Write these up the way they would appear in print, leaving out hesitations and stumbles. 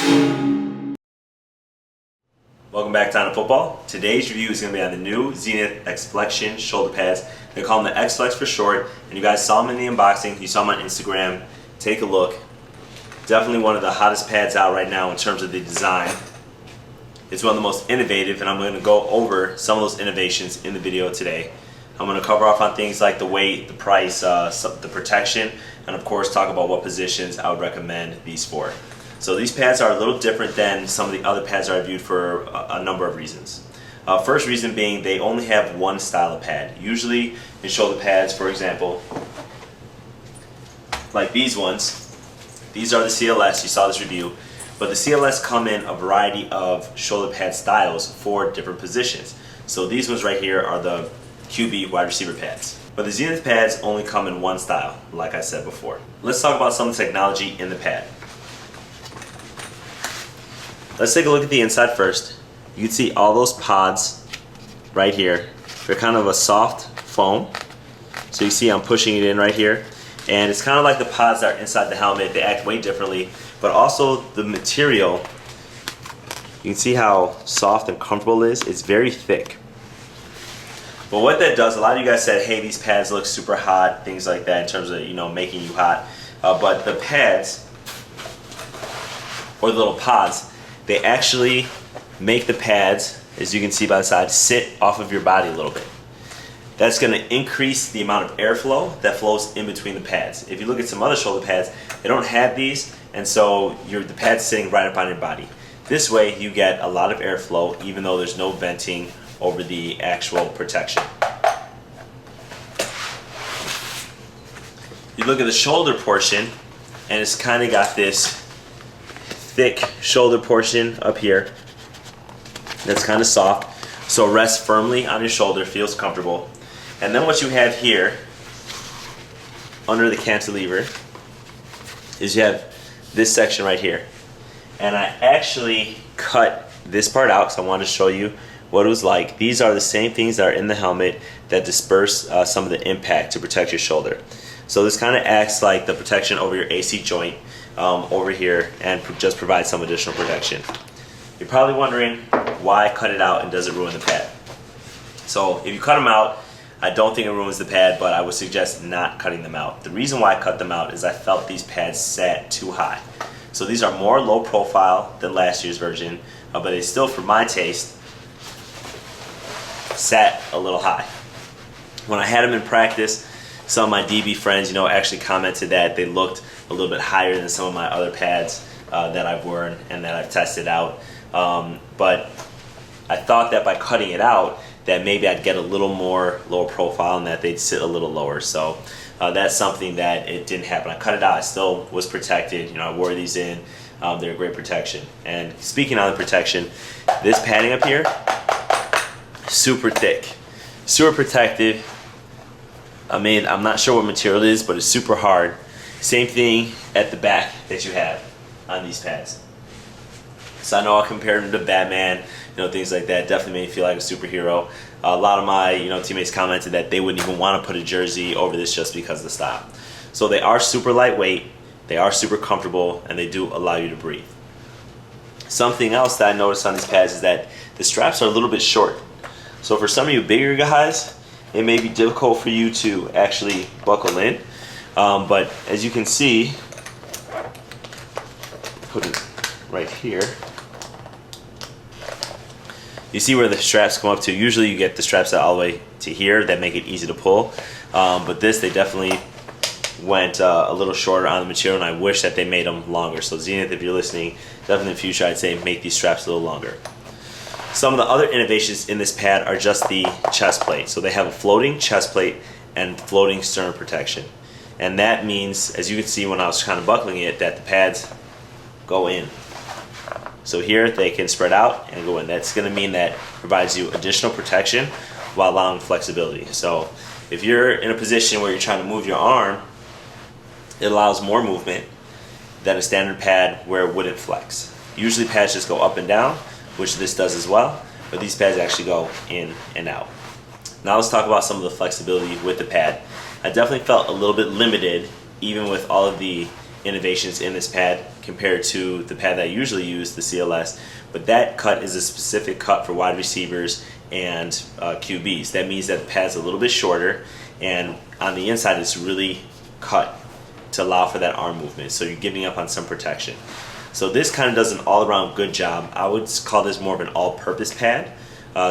Welcome back to Untitled Football. Today's review is going to be on the new Xenith XFlexion shoulder pads. They call them the XFlex for short, and you guys saw them in the unboxing. You saw them on Instagram. Take a look. Definitely one of the hottest pads out right now in terms of the design. It's one of the most innovative, and I'm going to go over some of those innovations in the video today. I'm going to cover off on things like the weight, the price, the protection, and of course talk about what positions I would recommend these for. So these pads are a little different than some of the other pads I reviewed for a number of reasons. First reason being they only have one style of pad. Usually in shoulder pads, for example, like these ones, these are the CLS, you saw this review, but the CLS come in a variety of shoulder pad styles for different positions. So these ones right here are the QB wide receiver pads. But the Xenith pads only come in one style, like I said before. Let's talk about some of the technology in the pad. Let's take a look at the inside first. You can see all those pods right here. They're kind of a soft foam. So you see I'm pushing it in right here. And it's kind of like the pods that are inside the helmet. They act way differently. But also the material, you can see how soft and comfortable it is. It's very thick. But what that does, a lot of you guys said, hey, these pads look super hot, things like that in terms of, you know, making you hot. But the pads, or the little pods, they actually make the pads, as you can see by the side, sit off of your body a little bit. That's going to increase the amount of airflow that flows in between the pads. If you look at some other shoulder pads, they don't have these, and so the pad's sitting right up on your body. This way you get a lot of airflow even though there's no venting over the actual protection. You look at the shoulder portion, and it's kind of got this thick shoulder portion up here that's kind of soft, so it rests firmly on your shoulder, feels comfortable. And then what you have here under the cantilever is you have this section right here, and I actually cut this part out because I wanted to show you what it was like. These are the same things that are in the helmet that disperse some of the impact to protect your shoulder. So this kind of acts like the protection over your AC joint over here, and just provide some additional protection. You're probably wondering why cut it out and does it ruin the pad? So if you cut them out, I don't think it ruins the pad, but I would suggest not cutting them out. The reason why I cut them out is I felt these pads sat too high. So these are more low profile than last year's version, but they still, for my taste, sat a little high. When I had them in practice, some of my DB friends, you know, actually commented that they looked a little bit higher than some of my other pads that I've worn and that I've tested out. But I thought that by cutting it out, that maybe I'd get a little more lower profile and that they'd sit a little lower. So that's something that it didn't happen. I cut it out. I still was protected. You know, I wore these in. They're great protection. And speaking on the protection, this padding up here, super thick, super protective. I mean, I'm not sure what material it is, but it's super hard. Same thing at the back that you have on these pads. So I know I compared them to Batman, you know, things like that. Definitely made me feel like a superhero. A lot of my, you know, teammates commented that they wouldn't even want to put a jersey over this just because of the style. So they are super lightweight, they are super comfortable, and they do allow you to breathe. Something else that I noticed on these pads is that the straps are a little bit short. So for some of you bigger guys, it may be difficult for you to actually buckle in. But as you can see, put it right here. You see where the straps come up to. Usually you get the straps all the way to here that make it easy to pull. But this, they definitely went a little shorter on the material, and I wish that they made them longer. So Xenith, if you're listening, definitely in the future I'd say make these straps a little longer. Some of the other innovations in this pad are just the chest plate. So they have a floating chest plate and floating sternum protection. And that means, as you can see when I was kind of buckling it, that the pads go in. So here they can spread out and go in. That's going to mean that provides you additional protection while allowing flexibility. So if you're in a position where you're trying to move your arm, it allows more movement than a standard pad where it wouldn't flex. Usually pads just go up and down, which this does as well, but these pads actually go in and out. Now let's talk about some of the flexibility with the pad. I definitely felt a little bit limited, even with all of the innovations in this pad compared to the pad that I usually use, the CLS. But that cut is a specific cut for wide receivers and QBs. That means that the pad's a little bit shorter, and on the inside it's really cut to allow for that arm movement, so you're giving up on some protection. So this kind of does an all-around good job. I would call this more of an all-purpose pad.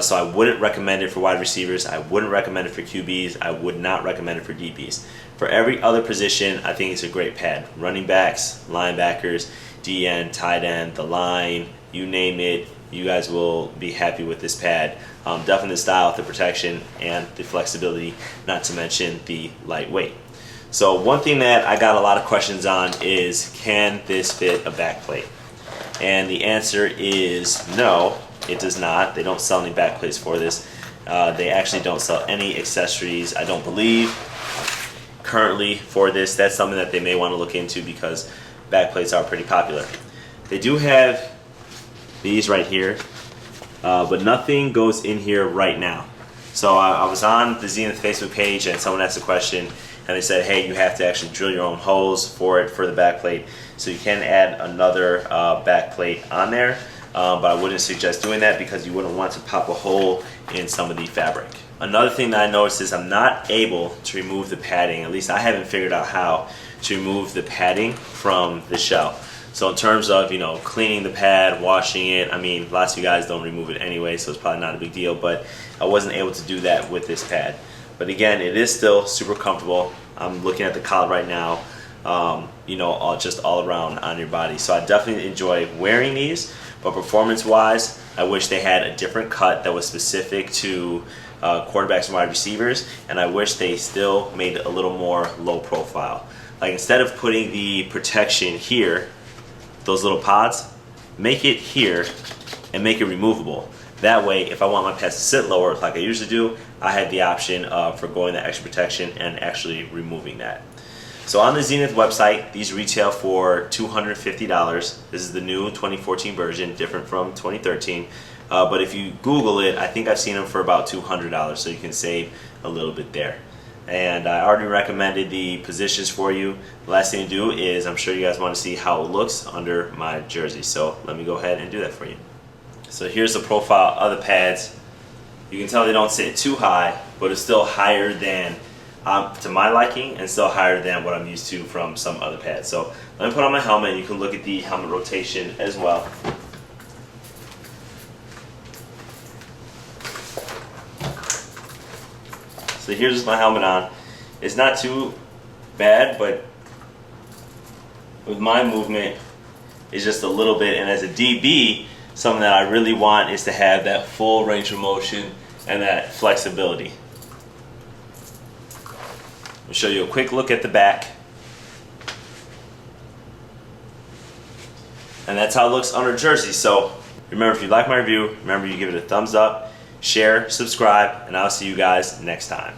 So I wouldn't recommend it for wide receivers. I wouldn't recommend it for QBs. I would not recommend it for DBs. For every other position, I think it's a great pad. Running backs, linebackers, DN, tight end, the line, you name it, you guys will be happy with this pad. Definitely the style, the protection, and the flexibility, not to mention the lightweight. So one thing that I got a lot of questions on is, can this fit a back plate? And the answer is no, it does not. They don't sell any back plates for this. They actually don't sell any accessories, I don't believe, currently for this. That's something that they may want to look into because back plates are pretty popular. They do have these right here, but nothing goes in here right now. So I was on the Xenith Facebook page and someone asked a question and they said, hey, you have to actually drill your own holes for it for the back plate. So you can add another back plate on there, but I wouldn't suggest doing that because you wouldn't want to pop a hole in some of the fabric. Another thing that I noticed is I'm not able to remove the padding. At least I haven't figured out how to remove the padding from the shell. So in terms of, cleaning the pad, washing it, I mean, lots of you guys don't remove it anyway, so it's probably not a big deal, but I wasn't able to do that with this pad. But again, it is still super comfortable. I'm looking at the collar right now, just all around on your body. So I definitely enjoy wearing these, but performance-wise, I wish they had a different cut that was specific to quarterbacks and wide receivers, and I wish they still made it a little more low profile. Like instead of putting the protection here, those little pods, make it here and make it removable. That way, if I want my pads to sit lower like I usually do, I have the option for going the extra protection and actually removing that. So on the Xenith website, these retail for $250. This is the new 2014 version, different from 2013. But if you Google it, I think I've seen them for about $200, so you can save a little bit there. And I already recommended the positions for you. The last thing to do is, I'm sure you guys want to see how it looks under my jersey. So let me go ahead and do that for you. So here's the profile of the pads. You can tell they don't sit too high, but it's still higher than, to my liking, and still higher than what I'm used to from some other pads. So let me put on my helmet, and you can look at the helmet rotation as well. So here's my helmet on. It's not too bad, but with my movement, it's just a little bit. And as a DB, something that I really want is to have that full range of motion and that flexibility. I'll show you a quick look at the back. And that's how it looks under jersey. So remember, if you like my review, remember you give it a thumbs up, share, subscribe, and I'll see you guys next time.